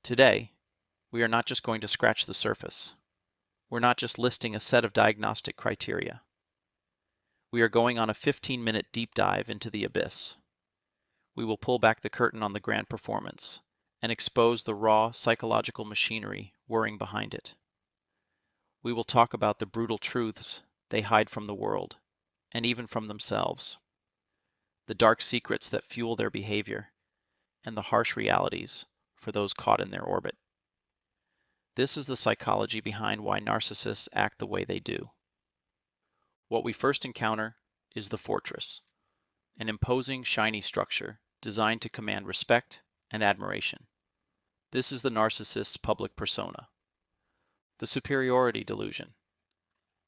Today, we are not just going to scratch the surface. We're not just listing a set of diagnostic criteria. We are going on a 15-minute deep dive into the abyss. We will pull back the curtain on the grand performance and expose the raw psychological machinery whirring behind it. We will talk about the brutal truths they hide from the world and even from themselves, the dark secrets that fuel their behavior, and the harsh realities for those caught in their orbit. This is the psychology behind why narcissists act the way they do. What we first encounter is the fortress, an imposing, shiny structure designed to command respect and admiration. This is the narcissist's public persona. The superiority delusion.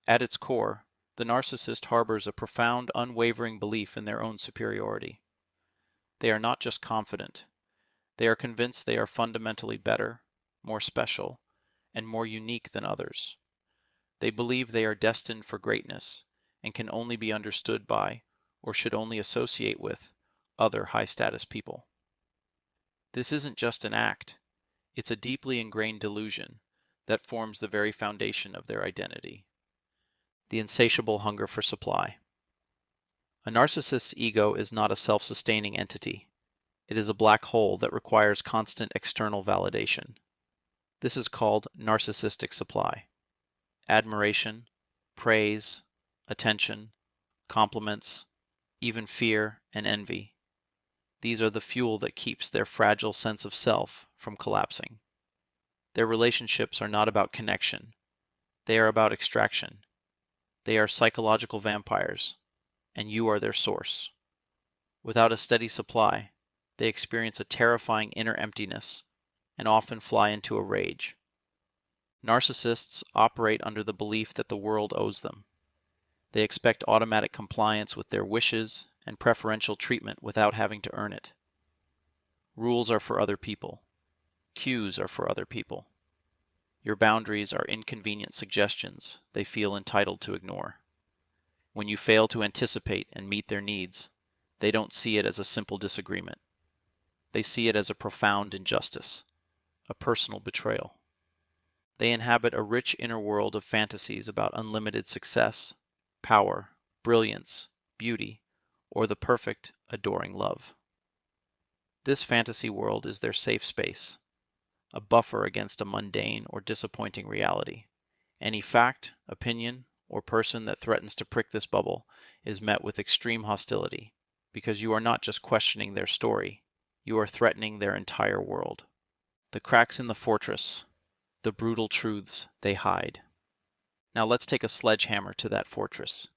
At its core, the narcissist harbors a profound, unwavering belief in their own superiority. They are not just confident. They are convinced they are fundamentally better, more special, and more unique than others. They believe they are destined for greatness and can only be understood by, or should only associate with, other high-status people. This isn't just an act. It's a deeply ingrained delusion that forms the very foundation of their identity. The insatiable hunger for supply. A narcissist's ego is not a self-sustaining entity. It is a black hole that requires constant external validation. This is called narcissistic supply. Admiration, praise, attention, compliments, even fear and envy. These are the fuel that keeps their fragile sense of self from collapsing. Their relationships are not about connection. They are about extraction. They are psychological vampires, and you are their source. Without a steady supply, they experience a terrifying inner emptiness and often fly into a rage. Narcissists operate under the belief that the world owes them. They expect automatic compliance with their wishes and preferential treatment without having to earn it. Rules are for other people. Cues are for other people. Your boundaries are inconvenient suggestions they feel entitled to ignore. When you fail to anticipate and meet their needs, they don't see it as a simple disagreement. They see it as a profound injustice, a personal betrayal. They inhabit a rich inner world of fantasies about unlimited success, power, brilliance, beauty, or the perfect, adoring love. This fantasy world is their safe space, a buffer against a mundane or disappointing reality. Any fact, opinion, or person that threatens to prick this bubble is met with extreme hostility, because you are not just questioning their story, you are threatening their entire world. The cracks in the fortress, the brutal truths they hide. Now let's take a sledgehammer to that fortress,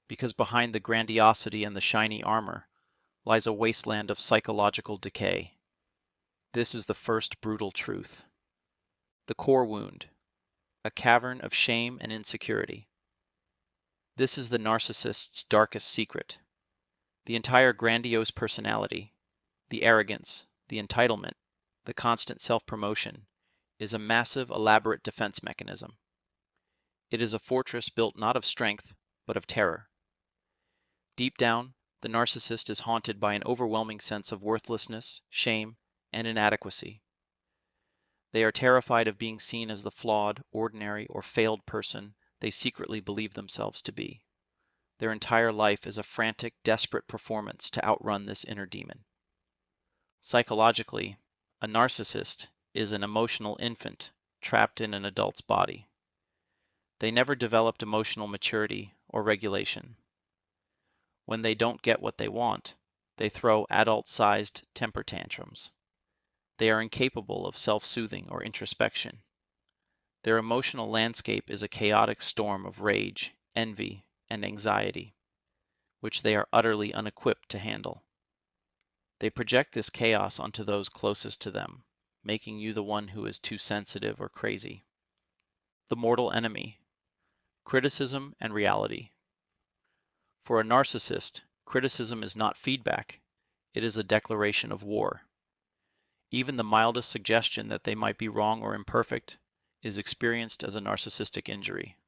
because behind the grandiosity and the shiny armor lies a wasteland of psychological decay. This is the first brutal truth. The core wound, a cavern of shame and insecurity. This is the narcissist's darkest secret. The entire grandiose personality, the arrogance, the entitlement, the constant self-promotion, is a massive, elaborate defense mechanism. It is a fortress built not of strength, but of terror. Deep down, the narcissist is haunted by an overwhelming sense of worthlessness, shame, and inadequacy. They are terrified of being seen as the flawed, ordinary, or failed person they secretly believe themselves to be. Their entire life is a frantic, desperate performance to outrun this inner demon. Psychologically, a narcissist is an emotional infant trapped in an adult's body. They never developed emotional maturity or regulation. When they don't get what they want, they throw adult-sized temper tantrums. They are incapable of self-soothing or introspection. Their emotional landscape is a chaotic storm of rage, envy, and anxiety, which they are utterly unequipped to handle. They project this chaos onto those closest to them, making you the one who is too sensitive or crazy. The mortal enemy, criticism and reality. For a narcissist, criticism is not feedback, it is a declaration of war. Even the mildest suggestion that they might be wrong or imperfect is experienced as a narcissistic injury,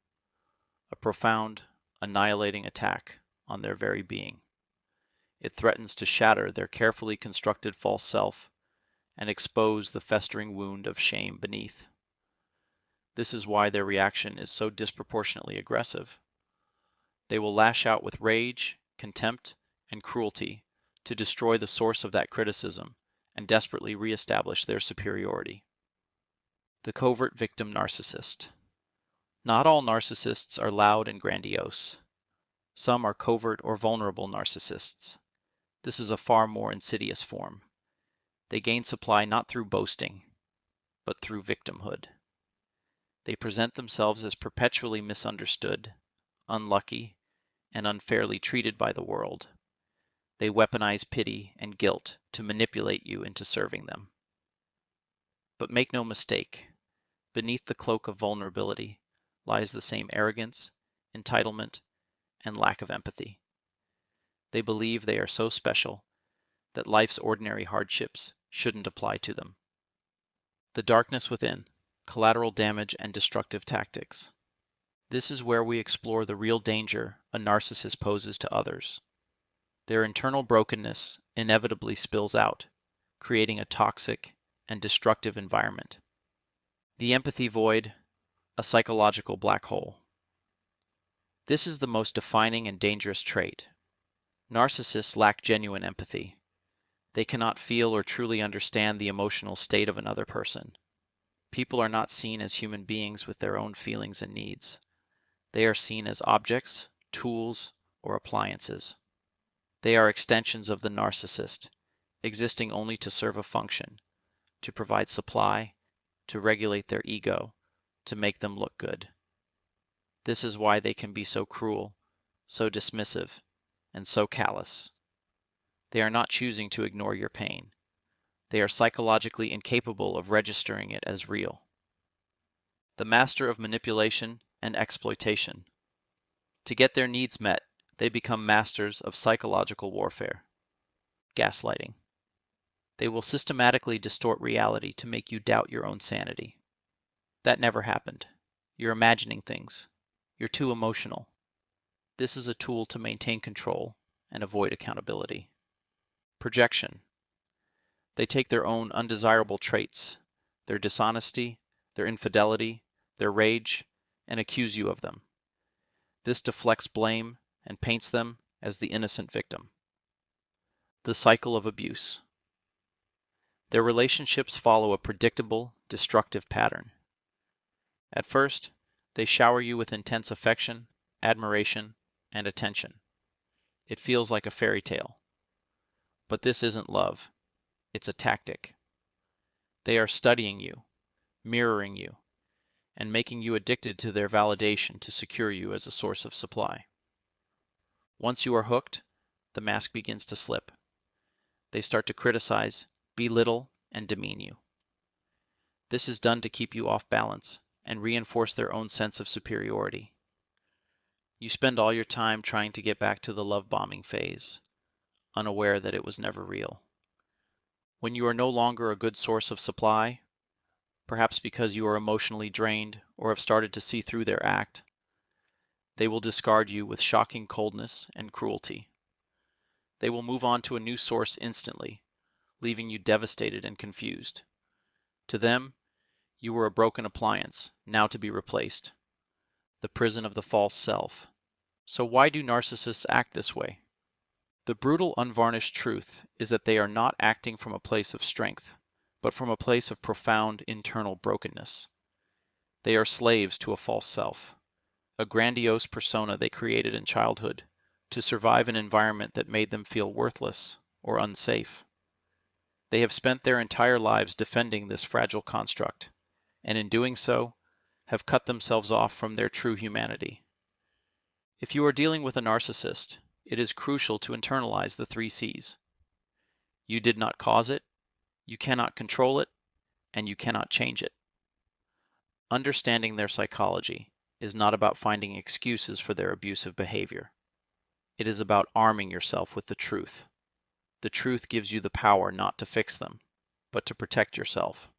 a profound, annihilating attack on their very being. It threatens to shatter their carefully constructed false self and expose the festering wound of shame beneath. This is why their reaction is so disproportionately aggressive. They will lash out with rage, contempt, and cruelty to destroy the source of that criticism and desperately reestablish their superiority. The covert victim narcissist. Not all narcissists are loud and grandiose. Some are covert or vulnerable narcissists. This is a far more insidious form. They gain supply not through boasting, but through victimhood. They present themselves as perpetually misunderstood, unlucky, and unfairly treated by the world. They weaponize pity and guilt to manipulate you into serving them. But make no mistake, beneath the cloak of vulnerability lies the same arrogance, entitlement, and lack of empathy. They believe they are so special that life's ordinary hardships shouldn't apply to them. The darkness within, collateral damage and destructive tactics. This is where we explore the real danger a narcissist poses to others. Their internal brokenness inevitably spills out, creating a toxic and destructive environment. The empathy void, a psychological black hole. This is the most defining and dangerous trait. Narcissists lack genuine empathy. They cannot feel or truly understand the emotional state of another person. People are not seen as human beings with their own feelings and needs. They are seen as objects, tools, or appliances. They are extensions of the narcissist, existing only to serve a function, to provide supply, to regulate their ego, to make them look good. This is why they can be so cruel, so dismissive, and so callous. They are not choosing to ignore your pain. They are psychologically incapable of registering it as real. The master of manipulation and exploitation. To get their needs met, they become masters of psychological warfare. Gaslighting. They will systematically distort reality to make you doubt your own sanity. That never happened. You're imagining things. You're too emotional. This is a tool to maintain control and avoid accountability. Projection. They take their own undesirable traits, their dishonesty, their infidelity, their rage, and accuse you of them. This deflects blame and paints them as the innocent victim. The cycle of abuse. Their relationships follow a predictable, destructive pattern. At first, they shower you with intense affection, admiration, and attention. It feels like a fairy tale. But this isn't love. It's a tactic. They are studying you, mirroring you, and making you addicted to their validation to secure you as a source of supply. Once you are hooked, the mask begins to slip. They start to criticize, belittle, and demean you. This is done to keep you off balance and reinforce their own sense of superiority. You spend all your time trying to get back to the love bombing phase, unaware that it was never real. When you are no longer a good source of supply, perhaps because you are emotionally drained or have started to see through their act, they will discard you with shocking coldness and cruelty. They will move on to a new source instantly, leaving you devastated and confused. To them, you were a broken appliance, now to be replaced. The prison of the false self. So why do narcissists act this way? The brutal, unvarnished truth is that they are not acting from a place of strength, but from a place of profound internal brokenness. They are slaves to a false self, a grandiose persona they created in childhood to survive an environment that made them feel worthless or unsafe. They have spent their entire lives defending this fragile construct, and in doing so, have cut themselves off from their true humanity. If you are dealing with a narcissist, it is crucial to internalize the 3 C's. You did not cause it, you cannot control it, and you cannot change it. Understanding their psychology is not about finding excuses for their abusive behavior. It is about arming yourself with the truth. The truth gives you the power not to fix them, but to protect yourself.